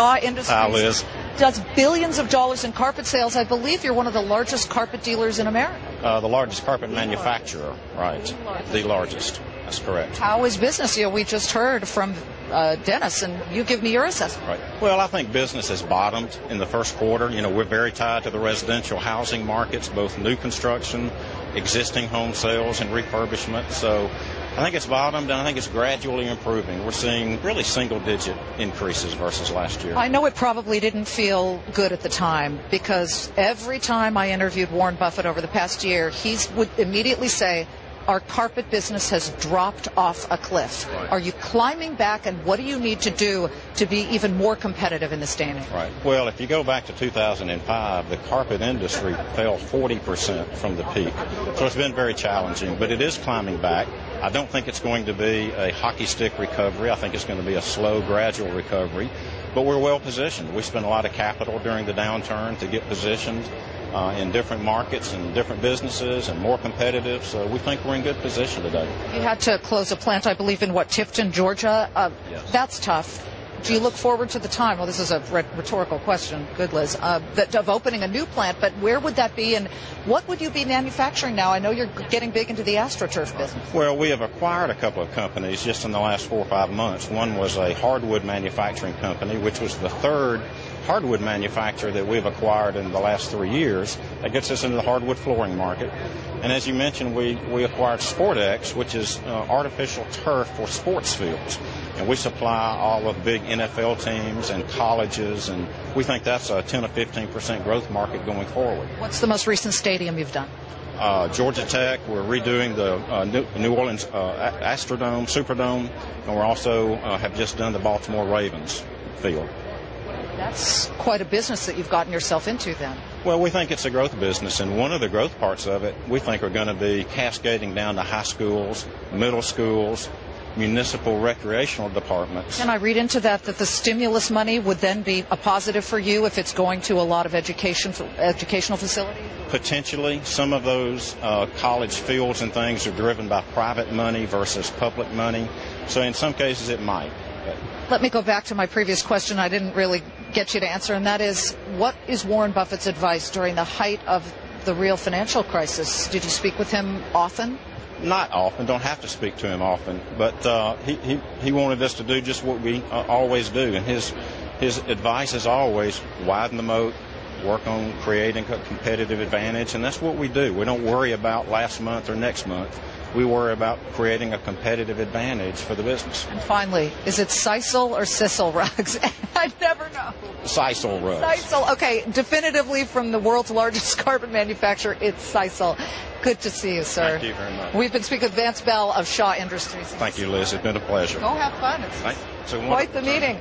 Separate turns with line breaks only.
Industries
Hi, Liz.
does billions of dollars in carpet sales. I believe you're one of the largest carpet dealers in America.
The largest carpet manufacturer, right. The largest. That's correct.
How is business? We just heard from Dennis, and you give me your assessment.
Right. Well, I think business has bottomed in the first quarter. We're very tied to the residential housing markets, both new construction, existing home sales, and refurbishment. So I think it's bottomed, and I think it's gradually improving. We're seeing really single-digit increases versus last year.
I know it probably didn't feel good at the time, because every time I interviewed Warren Buffett over the past year, he would immediately say, our carpet business has dropped off a cliff.
Right.
Are you climbing back, and what do you need to do to be even more competitive in this day and age?
Right. Well, if you go back to 2005, the carpet industry fell 40% from the peak. So it's been very challenging, but it is climbing back. I don't think it's going to be a hockey stick recovery. I think it's going to be a slow, gradual recovery. But we're well positioned. We spent a lot of capital during the downturn to get positioned in different markets and different businesses and more competitive. So we think we're in good position today.
You had to close a plant, I believe, in Tifton, Georgia.
Yes.
That's tough. Do you look forward to the time? Well, this is a rhetorical question. Good, Liz. Of opening a new plant, but where would that be, and what would you be manufacturing now? I know you're getting big into the AstroTurf business.
Well, we have acquired a couple of companies just in the last 4 or 5 months. One was a hardwood manufacturing company, which was the third hardwood manufacturer that we've acquired in the last 3 years. That gets us into the hardwood flooring market. And as you mentioned, we acquired SportX, which is artificial turf for sports fields. And we supply all of the big NFL teams and colleges, and we think that's a 10 to 15% growth market going forward.
What's the most recent stadium you've done?
Georgia Tech. We're redoing the New Orleans Astrodome, Superdome, and we're also have just done the Baltimore Ravens field.
That's quite a business that you've gotten yourself into then.
Well, we think it's a growth business, and one of the growth parts of it we think are going to be cascading down to high schools, middle schools, municipal recreational departments.
Can I read into that the stimulus money would then be a positive for you if it's going to a lot of educational facilities?
Potentially. Some of those college fields and things are driven by private money versus public money. So in some cases it might.
Let me go back to my previous question I didn't really get you to answer, and that is, what is Warren Buffett's advice during the height of the real financial crisis? Did you speak with him often?
Not often. Don't have to speak to him often. But he wanted us to do just what we always do. And his advice is always widen the moat, work on creating a competitive advantage. And that's what we do. We don't worry about last month or next month. We worry about creating a competitive advantage for the business.
And finally, is it Sisal or Sisal rugs? I never know.
Sisal rugs.
Sisal. Okay, definitively from the world's largest carpet manufacturer, it's Sisal. Good to see you, sir.
Thank you very much.
We've been speaking with Vance Bell of Shaw Industries.
Thank you, Liz. It's been a pleasure.
Go have fun. It's
quite
the meeting.